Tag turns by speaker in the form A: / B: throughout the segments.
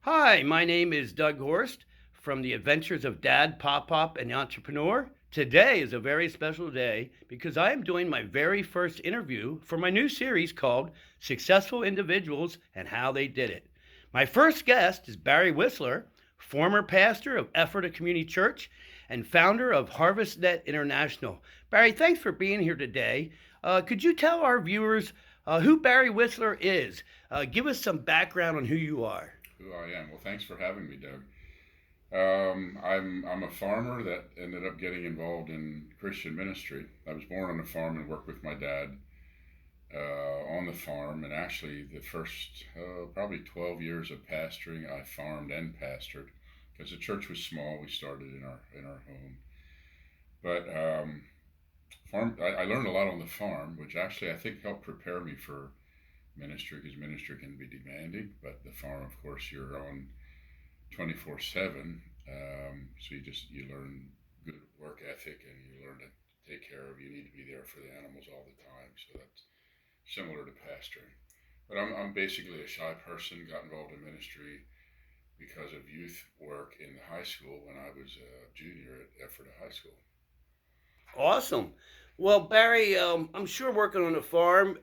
A: Hi, my name is Doug Horst from the Adventures of Dad, Pop Pop, and the Entrepreneur. Today is a very special day because I am doing my very first interview for my new series called Successful Individuals and How They Did It. My first guest is Barry Wissler, former pastor of Ephrata Community Church and founder of HarvestNet International. Barry, thanks for being here today. Could you tell our viewers who Barry Wissler is? Give us some background on who you are.
B: Who I am. Well, thanks for having me, Doug. I'm a farmer that ended up getting involved in Christian ministry. I was born on a farm and worked with my dad on the farm, and actually the first probably 12 years of pastoring, I farmed and pastored because the church was small. We started in our home, but I learned a lot on the farm, which actually I think helped prepare me for ministry because ministry can be demanding, but the farm, of course, you're on 24/7. So you learn good work ethic and you learn to take care of. You need to be there for the animals all the time. So that's similar to pastoring. But I'm basically a shy person. Got involved in ministry because of youth work in the high school when I was a junior at Ephrata High School.
A: Awesome. Well, Barry, I'm sure working on a farm,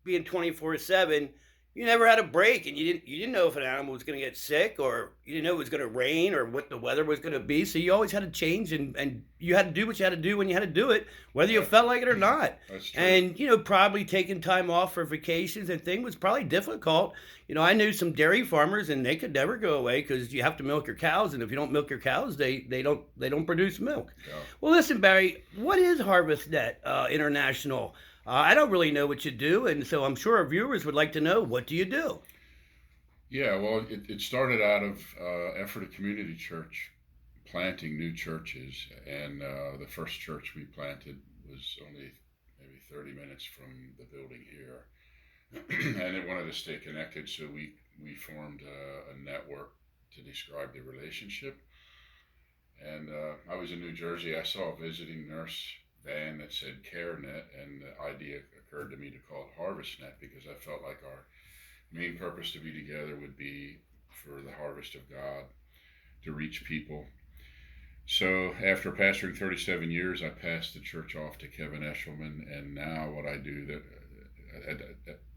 A: being 24/7, you never had a break, and you didn't know if an animal was going to get sick, or you didn't know it was going to rain, or what the weather was going to be. So you always had to change, and you had to do what you had to do when you had to do it, whether you
B: Yeah,
A: felt like it or not.
B: that's true.
A: And probably taking time off for vacations and things was probably difficult. I knew some dairy farmers, and they could never go away because you have to milk your cows, and if you don't milk your cows, they don't produce milk.
B: Yeah.
A: Well, listen, Barry, what is HarvestNet International? I don't really know what you do, and so I'm sure our viewers would like to know, what do you do?
B: Yeah, well, it started out of Ephrata Community Church planting new churches, and the first church we planted was only maybe 30 minutes from the building here, and it wanted to stay connected, so we formed a network to describe the relationship. And I was in New Jersey. I saw a visiting nurse van that said CareNet, and the idea occurred to me to call it HarvestNet because I felt like our main purpose to be together would be for the harvest of God to reach people. So after pastoring 37 years, I passed the church off to Kevin Eshelman, and now what I do that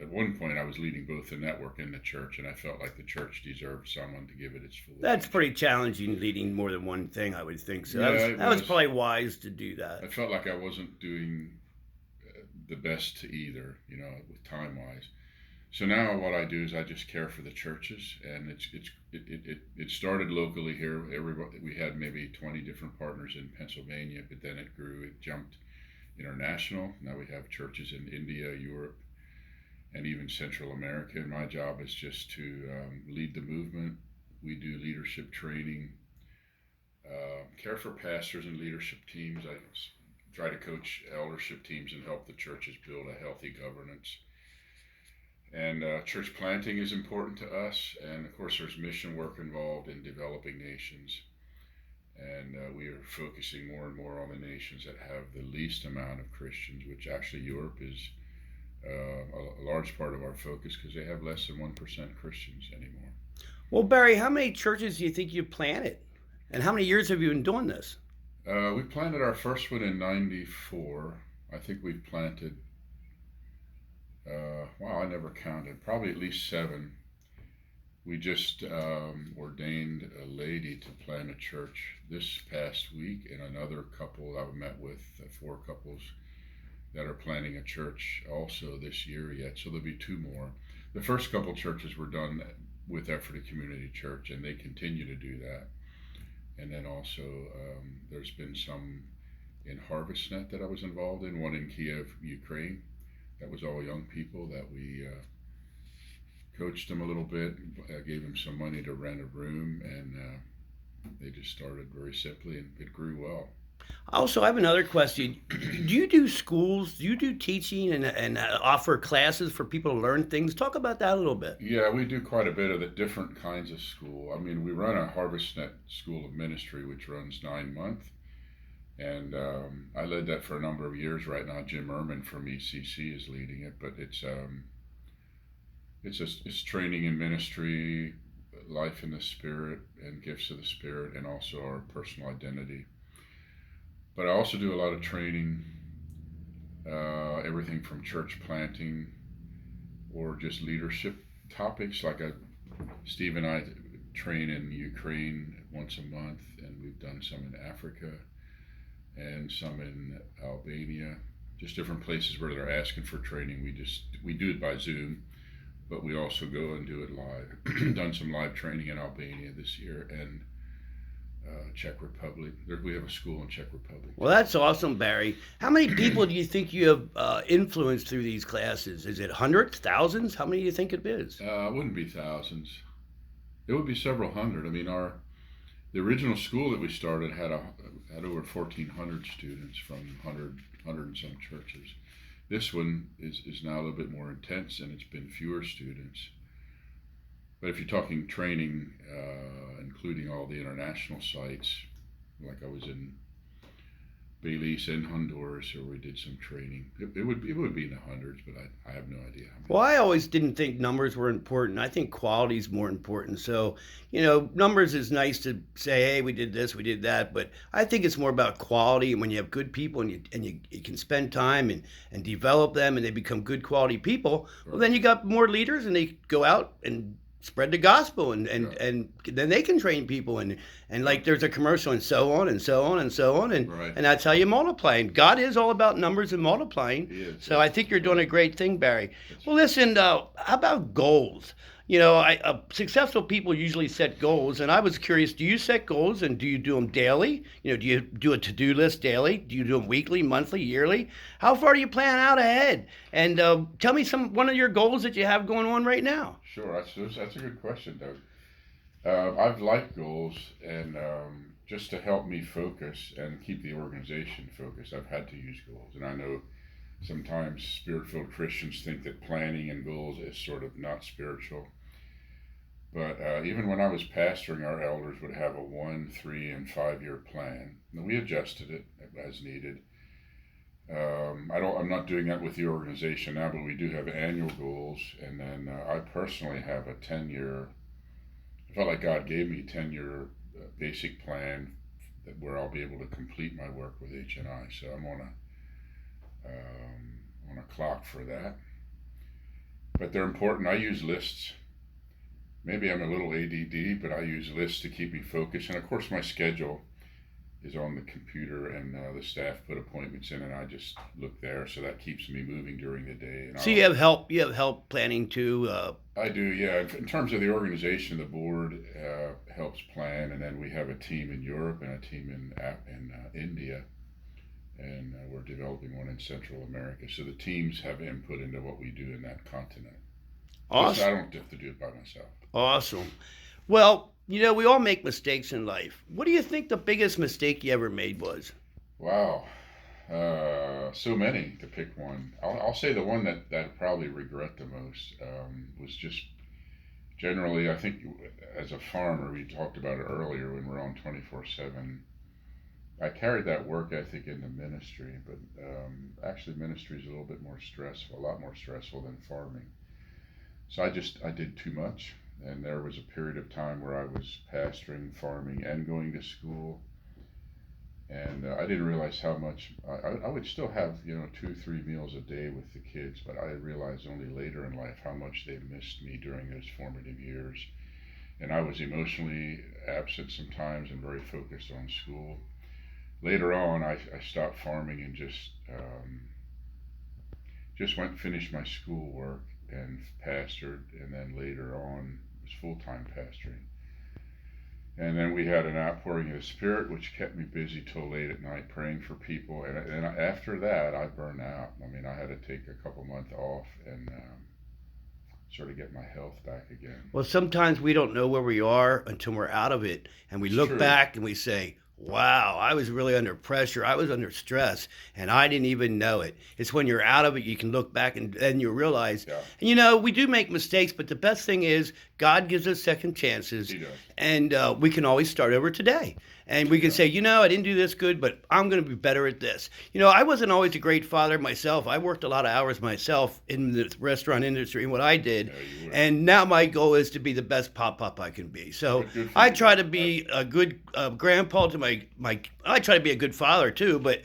B: at one point I was leading both the network and the church, and I felt like the church deserved someone to give it its full
A: That's
B: attention.
A: pretty challenging, leading more than one thing, I would think. So that
B: Yeah,
A: was
B: it
A: that was
B: was.
A: probably wise to do
B: I
A: that.
B: felt like I wasn't doing the best to either, with time wise. So now what I do is I just care for the churches, and it started locally here. Everybody, we had maybe 20 different partners in Pennsylvania, but then it grew. It jumped international. Now we have churches in India, Europe, and even Central America. And my job is just to lead the movement. We do leadership training, care for pastors and leadership teams. I try to coach eldership teams and help the churches build a healthy governance. And church planting is important to us. And of course, there's mission work involved in developing nations. And we are focusing more and more on the nations that have the least amount of Christians, which actually Europe is a large part of our focus because they have less than 1% Christians anymore.
A: Well, Barry, how many churches do you think you've planted, and how many years have you been doing this?
B: We planted our first one in '94. I think we've planted, wow, I never counted, probably at least seven. We just ordained a lady to plant a church this past week, and another couple I've met with, four couples that are planning a church also this year yet. So there'll be two more. The first couple churches were done with Ephrata Community Church, and they continue to do that. And then also there's been some in HarvestNet that I was involved in, one in Kiev, Ukraine. That was all young people that we coached them a little bit, gave them some money to rent a room, and they just started very simply, and it grew well.
A: Also, I have another question. Do you do schools? Do you do teaching and offer classes for people to learn things? Talk about that a little bit.
B: Yeah, we do quite a bit of the different kinds of school. I mean, we run a HarvestNet School of Ministry, which runs 9 months, and I led that for a number of years. Right now, Jim Ehrman from ECC is leading it, but it's training in ministry, life in the Spirit and gifts of the Spirit, and also our personal identity. But I also do a lot of training, everything from church planting or just leadership topics. Steve and I train in Ukraine once a month, and we've done some in Africa and some in Albania. Just different places where they're asking for training. We do it by Zoom, but we also go and do it live. Done some live training in Albania this year, and Czech Republic. We have a school in Czech Republic.
A: Well, that's awesome, Barry. How many people do you think you have influenced through these classes? Is it hundreds, thousands? How many do you think it is?
B: It wouldn't be thousands. It would be several hundred. I mean, the original school that we started had over 1,400 students from 100 and some churches. This one is now a little bit more intense, and it's been fewer students. But if you're talking training, including all the international sites, like I was in Belize and Honduras, or we did some training, it would be in the hundreds, but I have no idea how many.
A: Well, I always didn't think numbers were important. I think quality is more important. So, numbers is nice to say, hey, we did this, we did that, but I think it's more about quality. And when you have good people and you can spend time and develop them and they become good quality people, well, then you got more leaders and they go out and spread the gospel and then they can train people and like there's a commercial and so on and so on and so on and
B: Right.
A: and that's how you multiply. And God is all about numbers and multiplying.
B: He is.
A: So I think you're doing a great thing, Barry. Well, listen, how about goals? Successful people usually set goals, and I was curious, do you set goals and do you do them daily? Do you do a to-do list daily? Do you do them weekly, monthly, yearly? How far do you plan out ahead? And tell me one of your goals that you have going on right now.
B: Sure, that's a good question, Doug. I've liked goals, and just to help me focus and keep the organization focused, I've had to use goals. And I know sometimes spirit-filled Christians think that planning and goals is sort of not spiritual. But even when I was pastoring, our elders would have a 1, 3, and 5-year plan. And we adjusted it as needed. I'm not doing that with the organization now, but we do have annual goals. And then I personally have a 10-year. I felt like God gave me a 10-year basic plan where I'll be able to complete my work with HNI. So I'm on a clock for that. But they're important. I use lists. Maybe I'm a little ADD, but I use lists to keep me focused. And of course, my schedule is on the computer, and the staff put appointments in, and I just look there. So that keeps me moving during the day. And
A: So you have help. You have help planning too.
B: I do, yeah. In terms of the organization, the board helps plan, and then we have a team in Europe and a team in India, and we're developing one in Central America. So the teams have input into what we do in that continent.
A: Awesome.
B: I don't have to do it by myself.
A: Awesome. Well, we all make mistakes in life. What do you think the biggest mistake you ever made was?
B: Wow. So many to pick one. I'll say the one that I probably regret the most was just generally, I think as a farmer, we talked about it earlier when we're on 24/7. I carried that work ethic into ministry, but actually ministry is a little bit more stressful, a lot more stressful than farming. So I did too much, and there was a period of time where I was pastoring, farming, and going to school, and I didn't realize how much I would still have 2-3 meals a day with the kids, but I realized only later in life how much they missed me during those formative years, and I was emotionally absent sometimes and very focused on school. Later on, I stopped farming and just went and finished my schoolwork and pastored, and then later on was full-time pastoring. And then we had an outpouring of the Spirit, which kept me busy till late at night praying for people. And after that, I burned out. I mean, I had to take a couple months off and sort of get my health back again.
A: Well, sometimes we don't know where we are until we're out of it, and we look
B: True.
A: back and we say, Wow, I was really under pressure. I was under stress, and I didn't even know it. It's when you're out of it, you can look back and then you realize,
B: Yeah,
A: and we do make mistakes, but the best thing is God gives us second chances,
B: he does.
A: and we can always start over today. And we can
B: Yeah,
A: say, I didn't do this good, but I'm going to be better at this. I wasn't always a great father myself. I worked a lot of hours myself in the restaurant industry and what I did.
B: yeah, you will.
A: And now my goal is to be the best pop I can be. So
B: Good for
A: I
B: you,
A: try
B: man.
A: to be a good grandpa to my. I try to be a good father too, but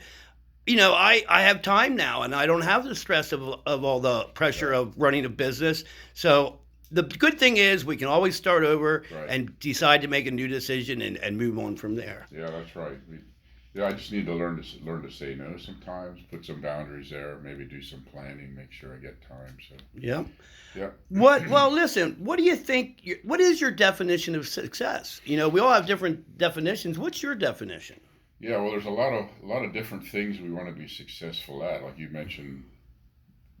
A: I have time now, and I don't have the stress of all the pressure
B: Right,
A: of running a business. So the good thing is we can always start over
B: right.
A: and decide to make a new decision and move on from there.
B: Yeah, that's right. Yeah, I just need to learn to say no sometimes. Put some boundaries there. Maybe do some planning. Make sure I get time. So
A: Yeah.
B: yeah.
A: What? Well, listen. What do you think? What is your definition of success? We all have different definitions. What's your definition?
B: Yeah, well, there's a lot of different things we want to be successful at. Like you mentioned,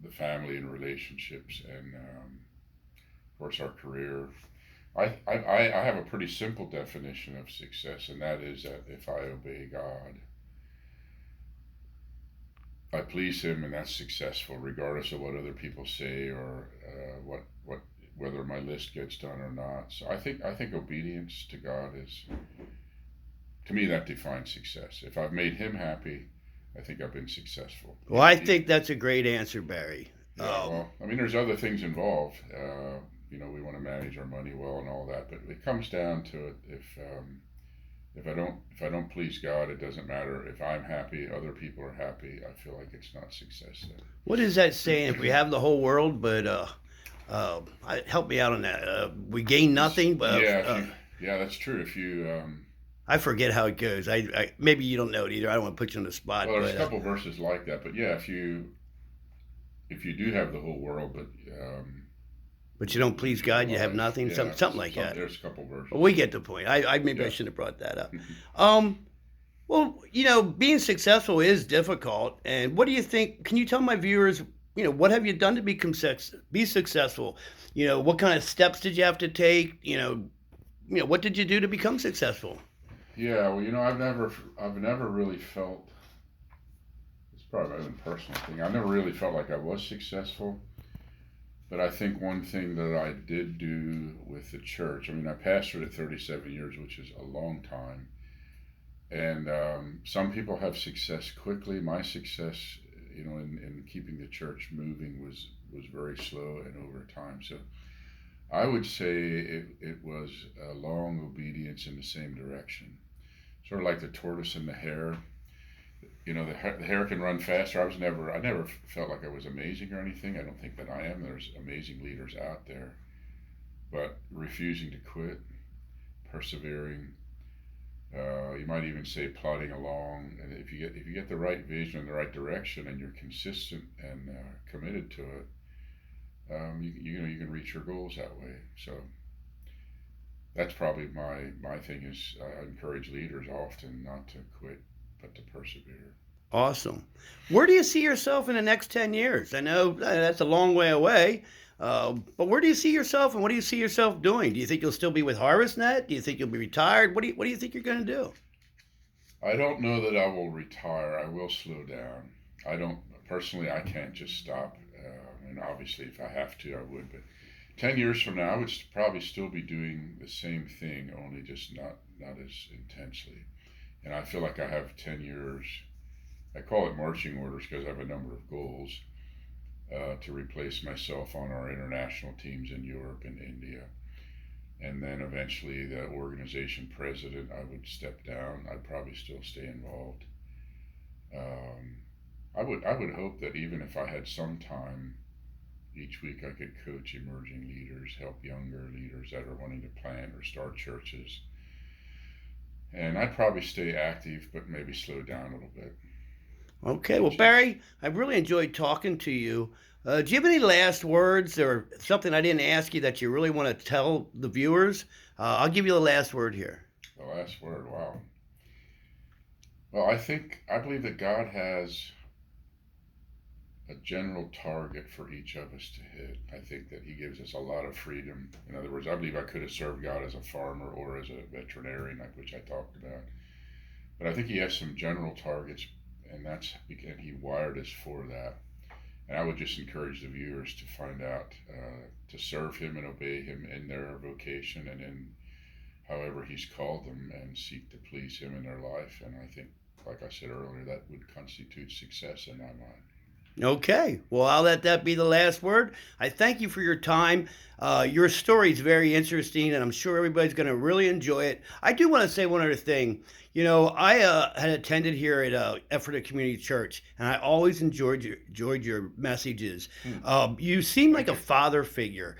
B: the family and relationships, and of course our career. I have a pretty simple definition of success, and that is that if I obey God, I please Him, and that's successful, regardless of what other people say or what whether my list gets done or not. So I think obedience to God is, to me, that defines success. If I've made Him happy, I think I've been successful.
A: Well, I think that's a great answer, Barry.
B: Yeah, well, I mean, there's other things involved. We want to manage our money well and all that, but it comes down to it. If I don't please God, it doesn't matter if I'm happy, other people are happy. I feel like it's not success then.
A: What is that saying? If we have the whole world, but help me out on that. We gain nothing, but
B: Yeah, yeah, that's true. If you
A: I forget how it goes. I maybe you don't know it either. I don't want to put you on the spot,
B: well, there's
A: but
B: a couple verses like that, but yeah, if you do have the whole world, but
A: you don't please God, you have
B: life,
A: nothing.
B: yeah,
A: Something like that.
B: there's a couple verses.
A: Well, we get the point. I maybe I
B: Yeah.
A: shouldn't have brought that up. Well, being successful is difficult. And what do you think? Can you tell my viewers, what have you done to be successful? What kind of steps did you have to take? What did you do to become successful?
B: Yeah, well, I've never really felt. It's probably my own personal thing. I never really felt like I was successful. But I think one thing that I did do with the church, I mean, I pastored it 37 years, which is a long time. And some people have success quickly. My success, in keeping the church moving was very slow and over time. So I would say it was a long obedience in the same direction. Sort of like the tortoise and the hare. The hare can run faster. I never felt like I was amazing or anything. I don't think that I am. There's amazing leaders out there, but refusing to quit, persevering. You might even say plodding along. And if you get the right vision and the right direction, and you're consistent and committed to it, you can reach your goals that way. So that's probably my thing is I encourage leaders often not to quit, but to persevere.
A: Awesome. Where do you see yourself in the next 10 years? I know that's a long way away, but where do you see yourself and what do you see yourself doing? Do you think you'll still be with HarvestNet? Do you think you'll be retired? What do you think you're going to do?
B: I don't know that I will retire. I will slow down. I don't personally. I can't just stop. And obviously, if I have to, I would. But 10 years from now, I would probably still be doing the same thing, only just not as intensely. And I feel like I have 10 years. I call it marching orders because I have a number of goals to replace myself on our international teams in Europe and India. And then eventually, the organization president, I would step down. I'd probably still stay involved. Um, I would hope that even if I had some time each week, I could coach emerging leaders, help younger leaders that are wanting to plant or start churches. And I'd probably stay active, but maybe slow down a little bit.
A: Okay, well,
B: Teaching.
A: Barry, I really enjoyed talking to you. Do you have any last words or something I didn't ask you that you really want to tell the viewers? I'll give you the last word here.
B: The last word, wow. Well, I believe that God has a general target for each of us to hit. I think that He gives us a lot of freedom. In other words, I believe I could have served God as a farmer or as a veterinarian, like which I talked about. But I think he has some general targets, and he wired us for that. And I would just encourage the viewers to find out, to serve him and obey him in their vocation and in however he's called them, and seek to please him in their life. And I think, like I said earlier, that would constitute success in my mind.
A: Okay, well, I'll let that be the last word. I thank you for your time. Your story is very interesting, and I'm sure everybody's going to really enjoy it. I do want to say one other thing. You know, I had attended here at Ephrata Community Church, and I always enjoyed your messages. You seem like a father figure.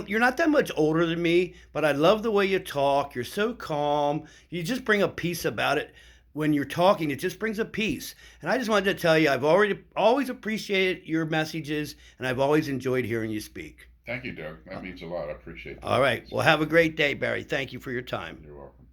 A: You're not that much older than me, but I love the way you talk. You're so calm. You just bring a peace about it. When you're talking, it just brings a peace. And I just wanted to tell you, I've always appreciated your messages, and I've always enjoyed hearing you speak.
B: Thank you, Doug. That means a lot. I appreciate that.
A: All right. Well, have a great day, Barry. Thank you for your time.
B: You're welcome.